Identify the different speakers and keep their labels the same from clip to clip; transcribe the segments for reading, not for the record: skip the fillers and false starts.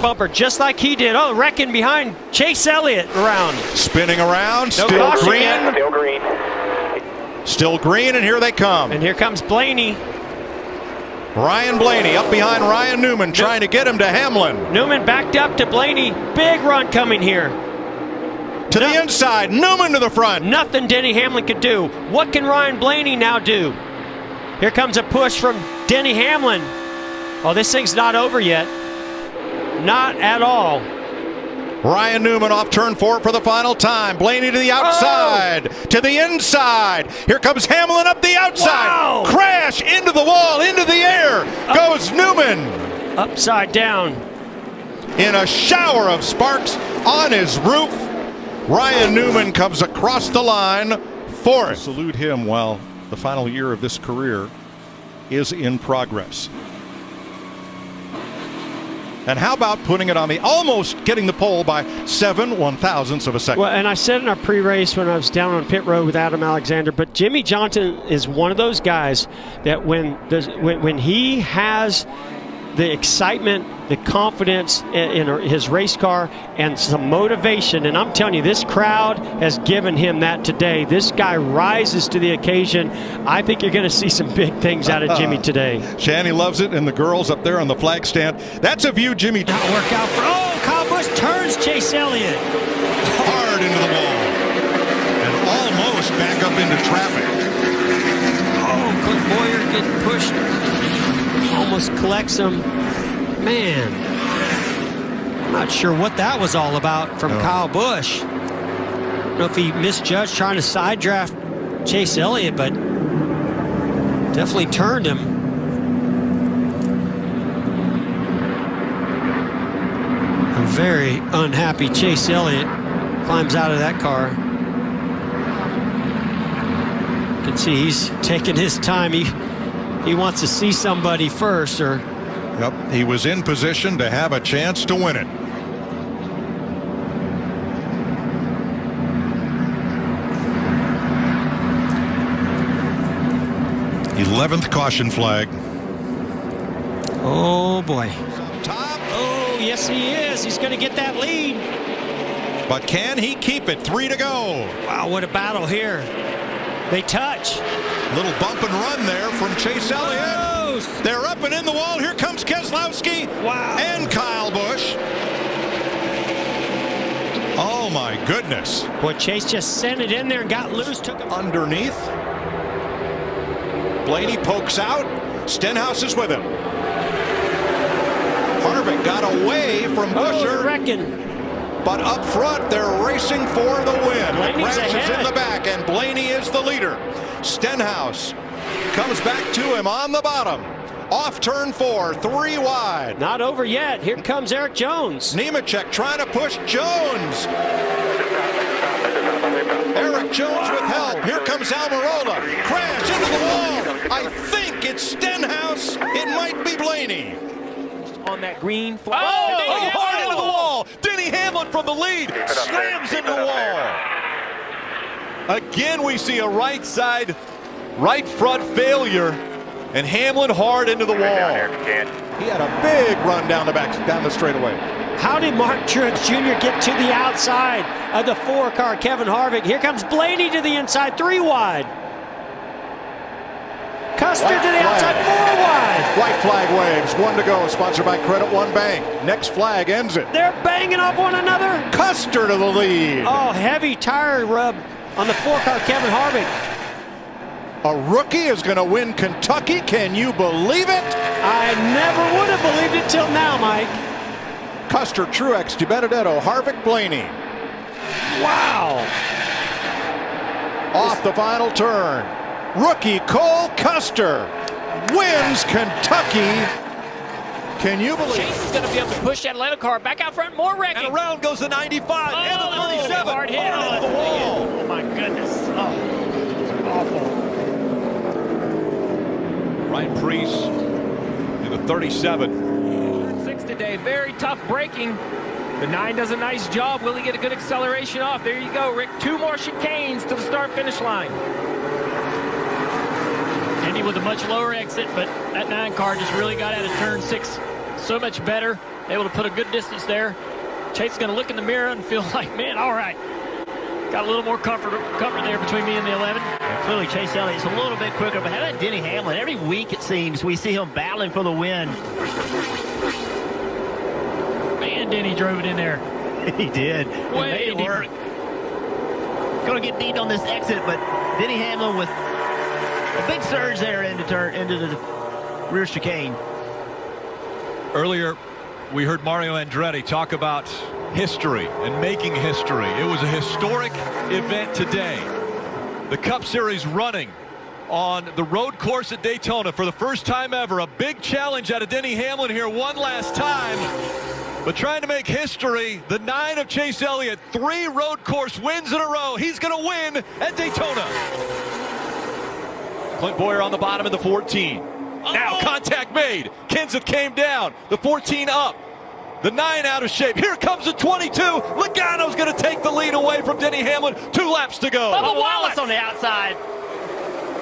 Speaker 1: bumper just like he did. Oh, wrecking behind Chase Elliott around.
Speaker 2: Spinning around,
Speaker 1: No
Speaker 2: still
Speaker 1: caution
Speaker 2: green.
Speaker 1: yet.
Speaker 3: Still green.
Speaker 2: Still green, and here they come.
Speaker 1: And here comes Blaney.
Speaker 2: Ryan Blaney up behind Ryan Newman, trying to get him to Hamlin.
Speaker 1: Newman backed up to Blaney. Big run coming here.
Speaker 2: To the inside, Newman to the front.
Speaker 1: Nothing Denny Hamlin could do. What can Ryan Blaney now do? Here comes a push from Denny Hamlin. Oh, this thing's not over yet. Not at all.
Speaker 2: Ryan Newman off turn 4 for the final time. Blaney to the outside, to the inside. Here comes Hamlin up the outside.
Speaker 1: Wow.
Speaker 2: Crash into the wall, into the air goes Newman.
Speaker 1: Upside down.
Speaker 2: In a shower of sparks on his roof, Ryan Newman comes across the line for it. Salute him while the final year of this career is in progress. And how about putting it on the almost getting the pole by 7 1/1000ths of a second?
Speaker 1: Well, and I said in our pre-race when I was down on pit road with Adam Alexander, but Jimmy Johnson is one of those guys that when he has the excitement, the confidence in his race car, and some motivation, and I'm telling you, this crowd has given him that today. This guy rises to the occasion. I think you're going to see some big things out of Jimmy today.
Speaker 2: Shanny loves it, and the girls up there on the flag stand. That's a view Jimmy.
Speaker 1: Now work out for, oh, Kyle Busch turns Chase Elliott.
Speaker 2: Hard into the wall. And almost back up into traffic.
Speaker 1: Oh, Clint Boyer getting pushed. Almost collects him. Man, I'm not sure what that was all about from Kyle Busch. I don't know if he misjudged trying to side draft Chase Elliott, but definitely turned him. A very unhappy Chase Elliott climbs out of that car. You can see he's taking his time. He wants to see somebody first, or
Speaker 2: Yep, he was in position to have a chance to win it. th caution flag.
Speaker 1: oh boy.
Speaker 2: Top.
Speaker 1: Oh, yes he is. He's going to get that lead.
Speaker 2: But can he keep it? 3 to go.
Speaker 1: Wow, what a battle here. They touch.
Speaker 2: Little bump and run there from Chase Elliott.
Speaker 1: Close.
Speaker 2: They're up and in the wall. Here comes Keselowski.
Speaker 1: Wow.
Speaker 2: And Kyle Busch. Oh my goodness.
Speaker 1: Boy, Chase just sent it in there and got loose. Took him
Speaker 2: Underneath. Blaney pokes out. Stenhouse is with him. Harvick got away from Buescher.
Speaker 1: reckon.
Speaker 2: But up front, they're racing for the win.
Speaker 1: Blaney's
Speaker 2: The crash is
Speaker 1: ahead.
Speaker 2: in the back, and Blaney is the leader. Stenhouse comes back to him on the bottom. Off turn 4, 3 wide.
Speaker 1: Not over yet. Here comes Eric Jones.
Speaker 2: Nemechek trying to push Jones. Eric Jones with help. Here comes Almirola. Crash into the wall. I think it's Stenhouse. It might be Blaney.
Speaker 4: On that green flag.
Speaker 2: Oh, hard into the wall. Denny Hamlin from the lead slams into the wall.
Speaker 5: Again, we see a right side, right front failure, and Hamlin hard into the wall.
Speaker 2: He had a big run down the straightaway.
Speaker 1: How did Mark Truex Jr. get to the outside of the 4-car Kevin Harvick? Here comes Blaney to the inside, 3 wide. Custer to the outside, 4 wide.
Speaker 2: White flag waves, 1 to go, sponsored by Credit One Bank. Next flag ends it.
Speaker 1: They're banging off one another.
Speaker 2: Custer to the lead.
Speaker 1: Oh, heavy tire rub on the 4-car Kevin Harvick.
Speaker 2: A rookie is going to win Kentucky. Can you believe it?
Speaker 1: I never would have believed it till now, Mike.
Speaker 2: Custer, Truex, DiBenedetto, Harvick, Blaney.
Speaker 1: Wow.
Speaker 2: Off the final turn. Rookie Cole Custer wins Kentucky. Can you believe
Speaker 4: Chase is going to be able to push that Atlanta car back out front. More wrecking.
Speaker 5: And around goes the 95 and the 37.
Speaker 4: Hard hit.
Speaker 5: Hard into the wall.
Speaker 4: Oh, my goodness. Oh, awful.
Speaker 5: Ryan Preece in the 37.
Speaker 4: 6 today. Very tough braking. The 9 does a nice job. Will he get a good acceleration off? There you go, Rick. 2 more chicanes to the start-finish line. Indy with a much lower exit, but that 9 car just really got out of turn 6 so much better. able to put a good distance there. Chase is going to look in the mirror and feel like, man, all right. Got a little more comfort there between me and the 11.
Speaker 3: And clearly, Chase Elliott's a little bit quicker, but how about Denny Hamlin? Every week, it seems, we see him battling for the win.
Speaker 4: Man, Denny drove it in there.
Speaker 3: He did.
Speaker 4: Way
Speaker 3: It work. Going to get beat on this exit, but Denny Hamlin with a big surge there into the rear chicane.
Speaker 5: Earlier, we heard Mario Andretti talk about history and making history. It was a historic event today. The Cup Series running on the road course at Daytona for the first time ever. A big challenge out of Denny Hamlin here one last time. But trying to make history, the 9 of Chase Elliott, 3 road course wins in a row. He's going to win at Daytona. Clint Boyer on the bottom of the 14. Now contact made. Kenseth came down. The 14 up. The 9 out of shape. Here comes the 22. Logano's going to take the lead away from Denny Hamlin. 2 laps to go.
Speaker 3: Bubba Wallace on the outside.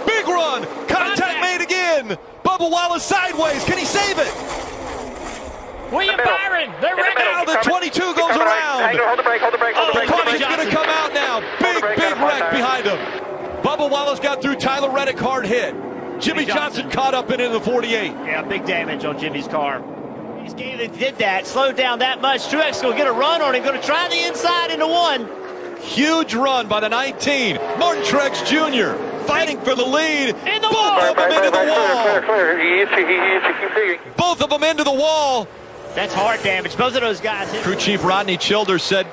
Speaker 5: Big run. Contact made again. Bubba Wallace sideways. Can he save it?
Speaker 4: William Byron, they're ready.
Speaker 5: Now the 22 goes around.
Speaker 6: Hold the brake, hold the brake, hold the brake.
Speaker 5: Caution's going to come out now. Big wreck behind him. Bubba Wallace got through. Tyler Reddick hard hit. Jimmy Johnson caught up in the 48.
Speaker 3: Yeah, big damage on Jimmy's car. He's game that did that, slowed down that much. Truex going to get a run on him, going to try the inside into 1.
Speaker 5: Huge run by the 19. Martin Truex Jr. fighting for the lead.
Speaker 4: In the
Speaker 5: Both of them into the wall.
Speaker 6: Clear.
Speaker 5: Both of them into the wall.
Speaker 3: That's hard damage. Both of those guys hit.
Speaker 5: Crew Chief Rodney Childers said,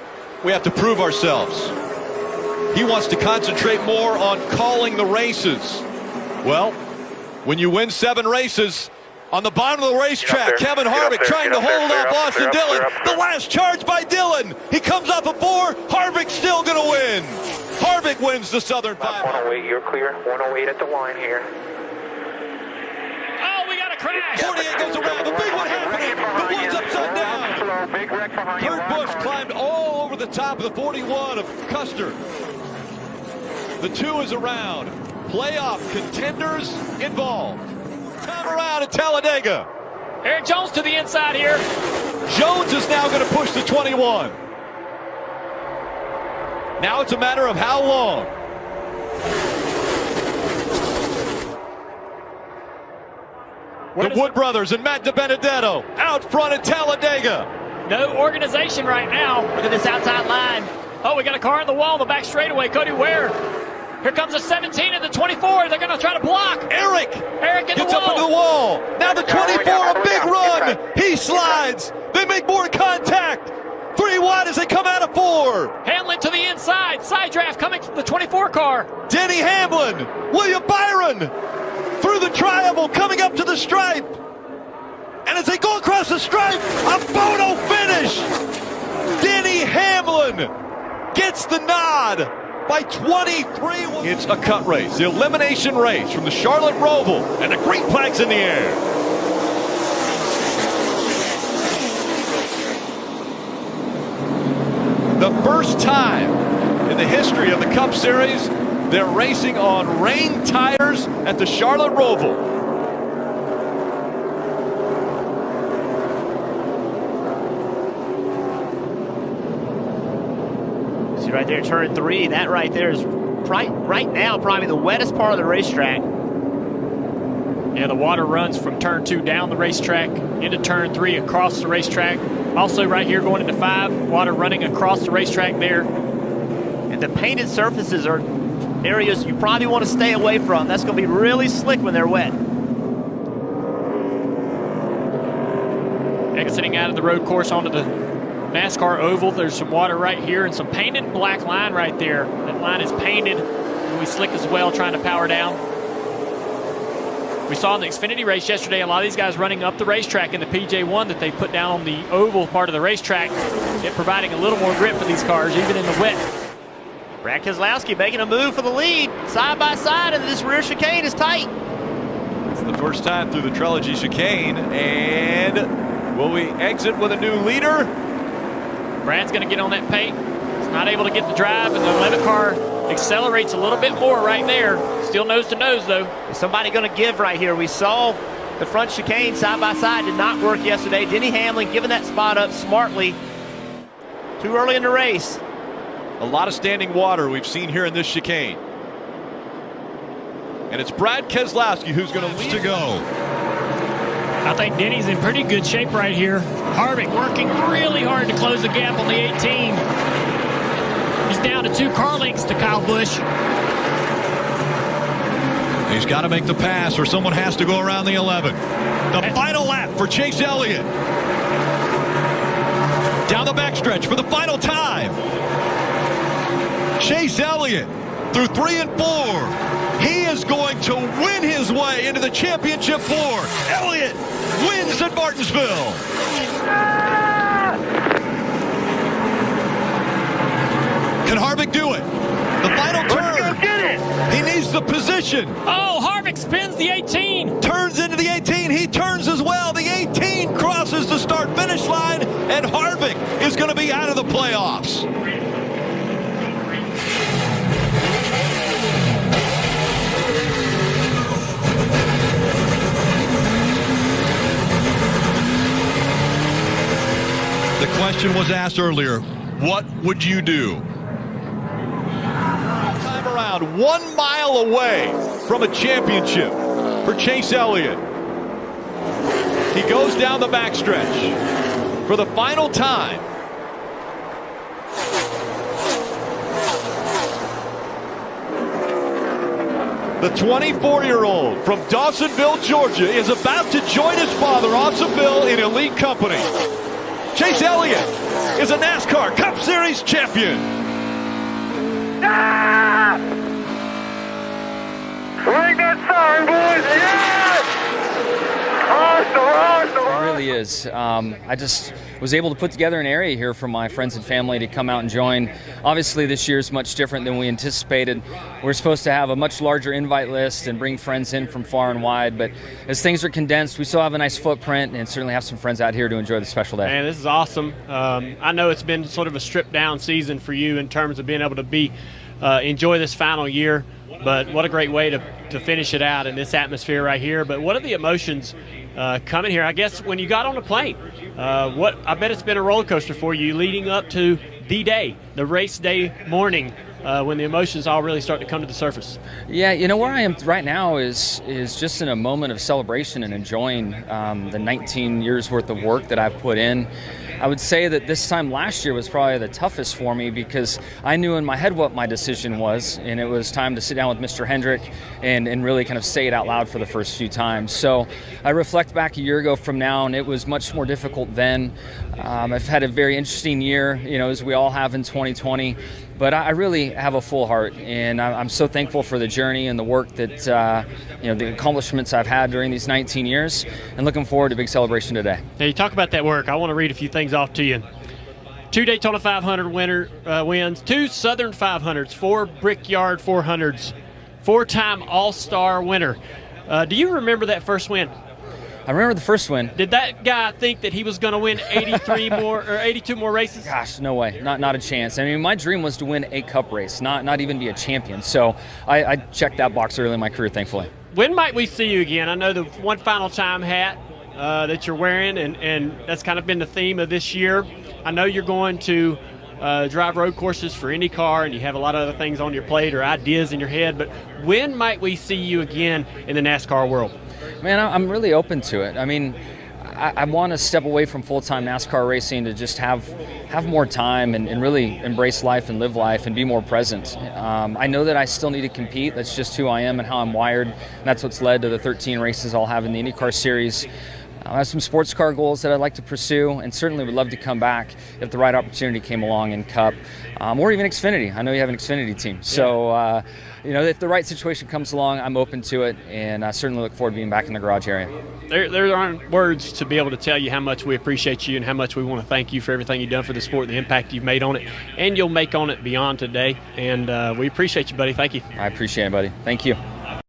Speaker 5: we have to prove ourselves. He wants to concentrate more on calling the races. Well, when you win 7 races, on the bottom of the racetrack, Kevin Harvick trying to hold off Austin Dillon. The last charge by Dillon. He comes off a 4. Harvick's still going to win. Harvick wins the Southern 500.
Speaker 6: 108, you're clear. 108 at the line here.
Speaker 4: Oh, we got a crash.
Speaker 5: 48 goes around. The big one happening. The one's upside down.
Speaker 6: Big wreck behind you.
Speaker 5: Kurt Busch climbed all over the top of the 41 of Custer. The 2 is around. Playoff contenders involved. Time around at Talladega.
Speaker 4: Aaron Jones to the inside here.
Speaker 5: Jones is now going to push the 21. Now it's a matter of how long. The Wood brothers and Matt DiBenedetto out front at Talladega.
Speaker 4: No organization right now.
Speaker 3: Look at this outside line.
Speaker 4: Oh, we got a car in the wall, the back straightaway. Cody Ware. Here comes the 17 and the 24. They're going to try to block.
Speaker 5: Eric
Speaker 4: in
Speaker 5: gets
Speaker 4: the
Speaker 5: up into the wall. Now the 24, a big run. He slides. They make more contact. 3 wide as they come out of 4.
Speaker 4: Hamlin to the inside. Side draft coming from the 24 car.
Speaker 5: Denny Hamlin. William Byron through the tri-oval coming up to the stripe. And as they go across the stripe, a photo finish. Denny Hamlin gets the nod. By 23. It's a cut race, the elimination race from the Charlotte Roval, and the green flag's in the air. The first time in the history of the Cup Series, they're racing on rain tires at the Charlotte Roval.
Speaker 3: Right there, turn 3. That right there is right now probably the wettest part of the racetrack.
Speaker 4: Yeah, the water runs from turn 2 down the racetrack into turn 3 across the racetrack. Also right here going into 5, water running across the racetrack there.
Speaker 3: And the painted surfaces are areas you probably want to stay away from. That's going to be really slick when they're wet.
Speaker 4: Exiting out of the road course onto the NASCAR oval. There's some water right here and some painted black line right there. That line is painted. And we slick as well, trying to power down. We saw in the Xfinity race yesterday a lot of these guys running up the racetrack in the PJ1 that they put down on the oval part of the racetrack, it providing a little more grip for these cars even in the wet.
Speaker 3: Brad Keselowski making a move for the lead, side by side, and this rear chicane is tight.
Speaker 5: It's the first time through the Trilogy chicane, and will we exit with a new leader?
Speaker 4: Brad's going to get on that paint. He's not able to get the drive, and the 11 car accelerates a little bit more right there. Still nose to nose, though.
Speaker 3: Is somebody going to give right here? We saw The front chicane side by side did not work yesterday. Denny Hamlin giving that spot up smartly too early in the race.
Speaker 5: A lot of standing water we've seen here in this chicane. And it's Brad Keselowski who's going to lead to go.
Speaker 4: I think Denny's in pretty good shape right here. Harvick working really hard to close the gap on the 18. He's down to 2 car lengths to Kyle Busch.
Speaker 5: He's got to make the pass or someone has to go around the 11. The final lap for Chase Elliott. Down the backstretch for the final time. Chase Elliott through 3 and 4. He is going to win his way into the championship 4. Elliott wins at Martinsville. Can Harvick do it? The final turn. He needs the position.
Speaker 4: Oh, Harvick spins the 18.
Speaker 5: Turns into the 18. He turns as well. The 18 crosses the start-finish line, and Harvick is going to be out of the playoffs. The question was asked earlier, what would you do? Time around 1 mile away from a championship for Chase Elliott. He goes down the backstretch for the final time. The 24-year-old from Dawsonville, Georgia, is about to join his father, Dawsonville, in elite company. Chase Elliott is a NASCAR Cup Series champion.
Speaker 6: Ah! Ring that siren, boys! Yes! Awesome!
Speaker 7: It really is. I just was able to put together an area here for my friends and family to come out and join. Obviously, this year is much different than we anticipated. We're supposed to have a much larger invite list and bring friends in from far and wide, but as things are condensed, we still have a nice footprint and certainly have some friends out here to enjoy the special day.
Speaker 1: Man, this is awesome. I know it's been sort of a stripped-down season for you in terms of being able to enjoy this final year, but what a great way to finish it out in this atmosphere right here. But what are the emotions coming here? I guess when you got on the plane, I bet it's been a roller coaster for you leading up to the day, the race day morning, when the emotions all really start to come to the surface.
Speaker 7: Yeah, you know, where I am right now is just in a moment of celebration and enjoying the 19 years worth of work that I've put in. I would say that this time last year was probably the toughest for me because I knew in my head what my decision was, and it was time to sit down with Mr. Hendrick and really kind of say it out loud for the first few times. So I reflect back a year ago from now, and it was much more difficult then. I've had a very interesting year, you know, as we all have in 2020. But I really have a full heart, and I'm so thankful for the journey and the work that, the accomplishments I've had during these 19 years, and looking forward to a big celebration today.
Speaker 1: Now, you talk about that work. I want to read a few things off to you. 2 Daytona 500 wins, 2 Southern 500s, 4 Brickyard 400s, 4-time All-Star winner. Do you remember that first win?
Speaker 7: I remember the first win.
Speaker 1: Did that guy think that he was going to win 82 more races?
Speaker 7: Gosh, no way. Not a chance. I mean, my dream was to win a cup race, not even be a champion. So I checked that box early in my career, thankfully.
Speaker 1: When might we see you again? I know the one final time hat that you're wearing, and that's kind of been the theme of this year. I know you're going to drive road courses for IndyCar, and you have a lot of other things on your plate or ideas in your head, but when might we see you again in the NASCAR world?
Speaker 7: Man, I'm really open to it. I mean, I want to step away from full-time NASCAR racing to just have more time and really embrace life and live life and be more present. I know that I still need to compete. That's just who I am and how I'm wired. And that's what's led to the 13 races I'll have in the IndyCar series. I have some sports car goals that I'd like to pursue, and certainly would love to come back if the right opportunity came along in Cup, or even Xfinity. I know you have an Xfinity team. So, if the right situation comes along, I'm open to it, and I certainly look forward to being back in the garage area.
Speaker 1: There aren't words to be able to tell you how much we appreciate you and how much we want to thank you for everything you've done for the sport, the impact you've made on it, and you'll make on it beyond today. And we appreciate you, buddy. Thank you.
Speaker 7: I appreciate it, buddy. Thank you.